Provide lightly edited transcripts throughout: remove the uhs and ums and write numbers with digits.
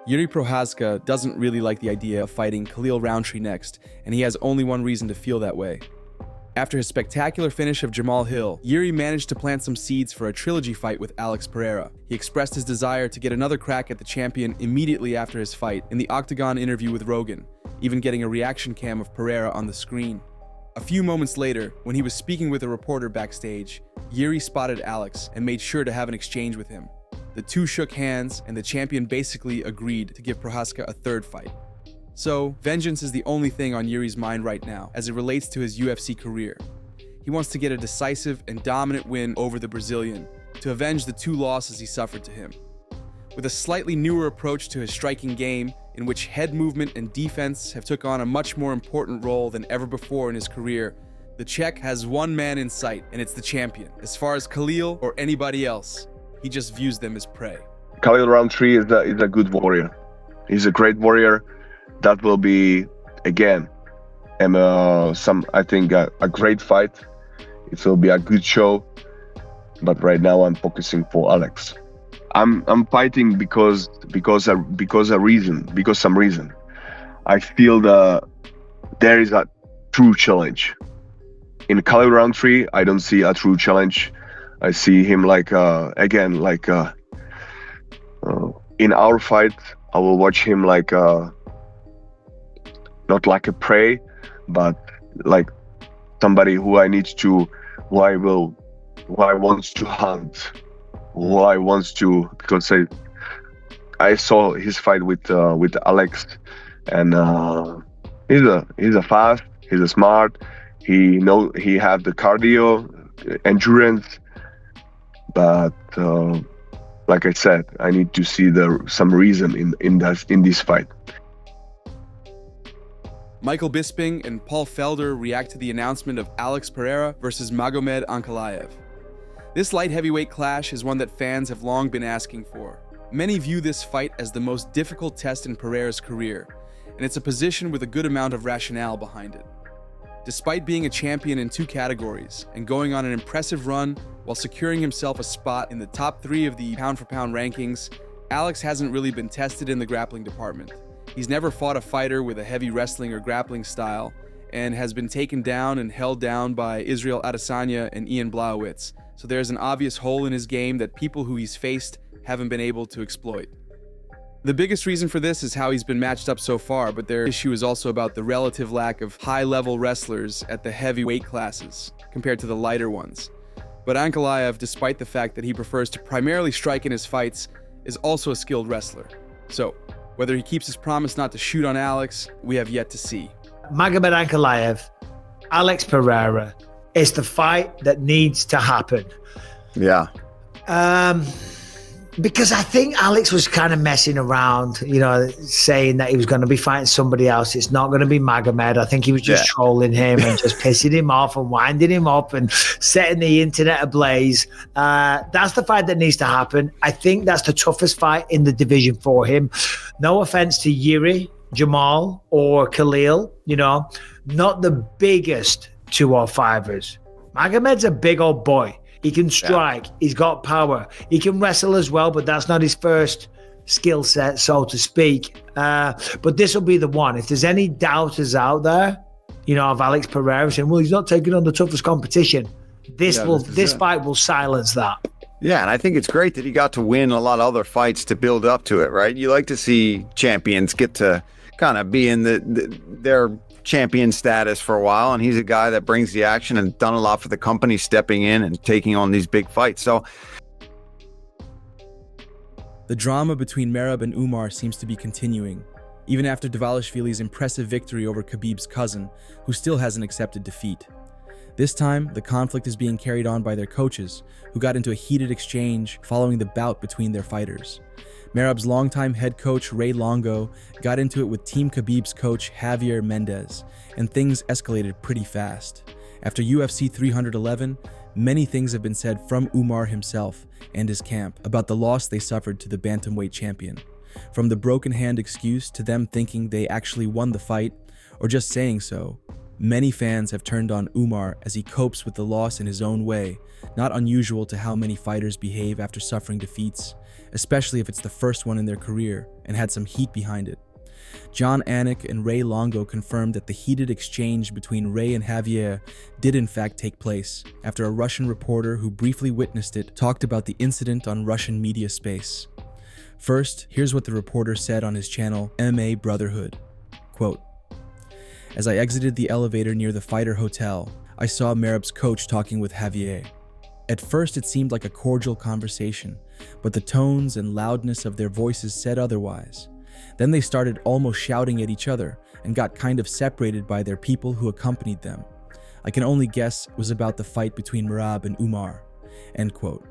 Jiri Prochazka doesn't really like the idea of fighting Khalil Rountree next, and he has only one reason to feel that way. After his spectacular finish of Jamal Hill, Jiri managed to plant some seeds for a trilogy fight with Alex Pereira. He expressed his desire to get another crack at the champion immediately after his fight in the Octagon interview with Rogan, even getting a reaction cam of Pereira on the screen. A few moments later, when he was speaking with a reporter backstage, Jiri spotted Alex and made sure to have an exchange with him. The two shook hands, and the champion basically agreed to give Prochazka a third fight. So, vengeance is the only thing on Jiri's mind right now, as it relates to his UFC career. He wants to get a decisive and dominant win over the Brazilian, to avenge the two losses he suffered to him. With a slightly newer approach to his striking game, in which head movement and defense have took on a much more important role than ever before in his career, the Czech has one man in sight, and it's the champion. As far as Khalil or anybody else, he just views them as prey. Khalil Rountree is a good warrior. He's a great warrior. That will be, again, I think a great fight. It will be a good show. But right now I'm focusing for Alex. I'm fighting because some reason. I feel there is a true challenge. In Khalil Rountree, I don't see a true challenge. I see him in our fight, I will watch him not like a prey, but like somebody who I wants to hunt, because I saw his fight with Alex, and he's a fast, he's a smart, he have the cardio, endurance, but like I said, I need to see some reason in this fight. Michael Bisping and Paul Felder react to the announcement of Alex Pereira versus Magomed Ankalaev. This light heavyweight clash is one that fans have long been asking for. Many view this fight as the most difficult test in Pereira's career, and it's a position with a good amount of rationale behind it. Despite being a champion in two categories and going on an impressive run while securing himself a spot in the top 3 of the pound-for-pound rankings, Alex hasn't really been tested in the grappling department. He's never fought a fighter with a heavy wrestling or grappling style, and has been taken down and held down by Israel Adesanya and Ian Blachowicz, so there's an obvious hole in his game that people who he's faced haven't been able to exploit. The biggest reason for this is how he's been matched up so far, but their issue is also about the relative lack of high-level wrestlers at the heavy weight classes compared to the lighter ones. But Ankalaev, despite the fact that he prefers to primarily strike in his fights, is also a skilled wrestler. So, whether he keeps his promise not to shoot on Alex, we have yet to see. Magomed Ankalaev, Alex Pereira, is the fight that needs to happen. Yeah. Because I think Alex was kind of messing around, saying that he was going to be fighting somebody else. It's not going to be Magomed. I think he was just trolling him and just pissing him off and winding him up and setting the internet ablaze. That's the fight that needs to happen. I think that's the toughest fight in the division for him. No offense to Jiri, Jamal, or Khalil, not the biggest 205ers. Magomed's a big old boy. He can strike. He's got power. He can wrestle as well, but that's not his first skill set, so to speak. But this will be the one. If there's any doubters out there, of Alex Pereira saying, well, he's not taking on the toughest competition, this fight will silence that. Yeah, and I think it's great that he got to win a lot of other fights to build up to it, right? You like to see champions get to kind of be in their champion status for a while, and he's a guy that brings the action and done a lot for the company, stepping in and taking on these big fights. So the drama between Merab and Umar seems to be continuing, even after Dvalishvili's impressive victory over Khabib's cousin, who still hasn't accepted defeat. This time, the conflict is being carried on by their coaches, who got into a heated exchange following the bout between their fighters. Merab's longtime head coach, Ray Longo, got into it with Team Khabib's coach, Javier Mendez, and things escalated pretty fast. After UFC 311, many things have been said from Umar himself and his camp about the loss they suffered to the bantamweight champion. From the broken hand excuse to them thinking they actually won the fight, or just saying so, Many fans have turned on Umar as he copes with the loss in his own way, not unusual to how many fighters behave after suffering defeats, especially if it's the first one in their career and had some heat behind it. John Anik and Ray Longo confirmed that the heated exchange between Ray and Javier did in fact take place after a Russian reporter who briefly witnessed it talked about the incident on Russian media space. First, here's what the reporter said on his channel, MMA Brotherhood. Quote, "As I exited the elevator near the fighter hotel, I saw Merab's coach talking with Javier. At first it seemed like a cordial conversation, but the tones and loudness of their voices said otherwise. Then they started almost shouting at each other and got kind of separated by their people who accompanied them. I can only guess it was about the fight between Merab and Umar." End quote.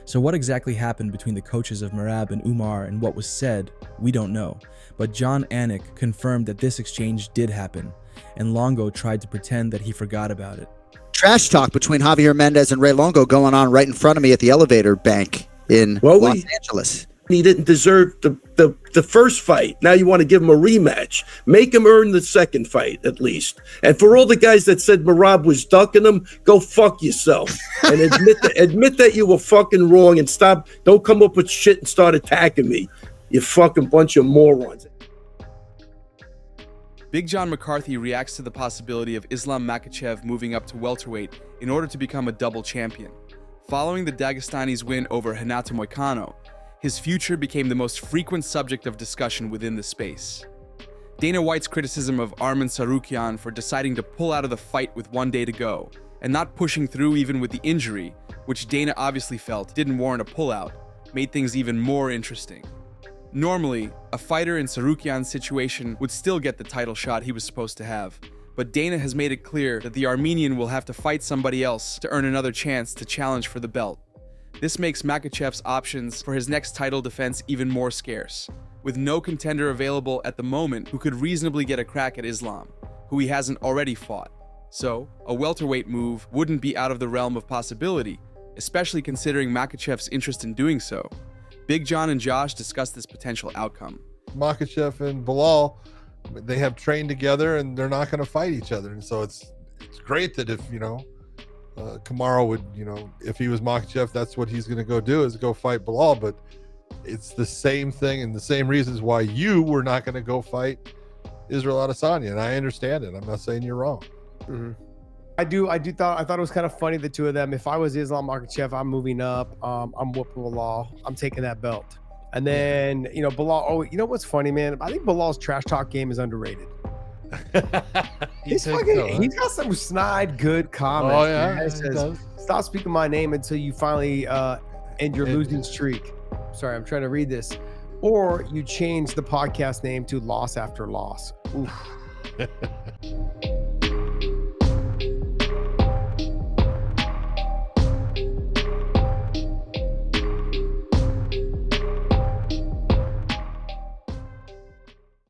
So what exactly happened between the coaches of Merab and Umar and what was said, we don't know, but John Anik confirmed that this exchange did happen, and Longo tried to pretend that he forgot about it. Trash talk between Javier Mendez and Ray Longo going on right in front of me at the elevator bank in Los Angeles. He didn't deserve the first fight. Now you want to give him a rematch. Make him earn the second fight, at least. And for all the guys that said Merab was ducking him, go fuck yourself. And admit that you were fucking wrong and stop. Don't come up with shit and start attacking me. You fucking bunch of morons. Big John McCarthy reacts to the possibility of Islam Makhachev moving up to welterweight in order to become a double champion. Following the Dagestani's win over Renato Moicano, his future became the most frequent subject of discussion within the space. Dana White's criticism of Arman Tsarukyan for deciding to pull out of the fight with 1 day to go, and not pushing through even with the injury, which Dana obviously felt didn't warrant a pullout, made things even more interesting. Normally, a fighter in Tsarukyan's situation would still get the title shot he was supposed to have, but Dana has made it clear that the Armenian will have to fight somebody else to earn another chance to challenge for the belt. This makes Makhachev's options for his next title defense even more scarce, with no contender available at the moment who could reasonably get a crack at Islam, who he hasn't already fought. So, a welterweight move wouldn't be out of the realm of possibility, especially considering Makhachev's interest in doing so. Big John and Josh discussed this potential outcome. Makhachev and Bilal, they have trained together and they're not going to fight each other. And so it's great that if, Kamaru would, if he was Makhachev, that's what he's going to go do, is go fight Bilal. But it's the same thing and the same reasons why you were not going to go fight Israel Adesanya. And I understand it. I'm not saying you're wrong. Mm-hmm. I thought it was kind of funny, the two of them. If I was Islam Makhachev, I'm moving up. I'm whooping Bilal. I'm taking that belt. And then, Bilal, what's funny, man? I think Bilal's trash talk game is underrated. He's got some snide, good comments. Oh, yeah. He says, "Stop speaking my name until you finally end your losing streak." Sorry, I'm trying to read this. Or you change the podcast name to Loss After Loss. Oof.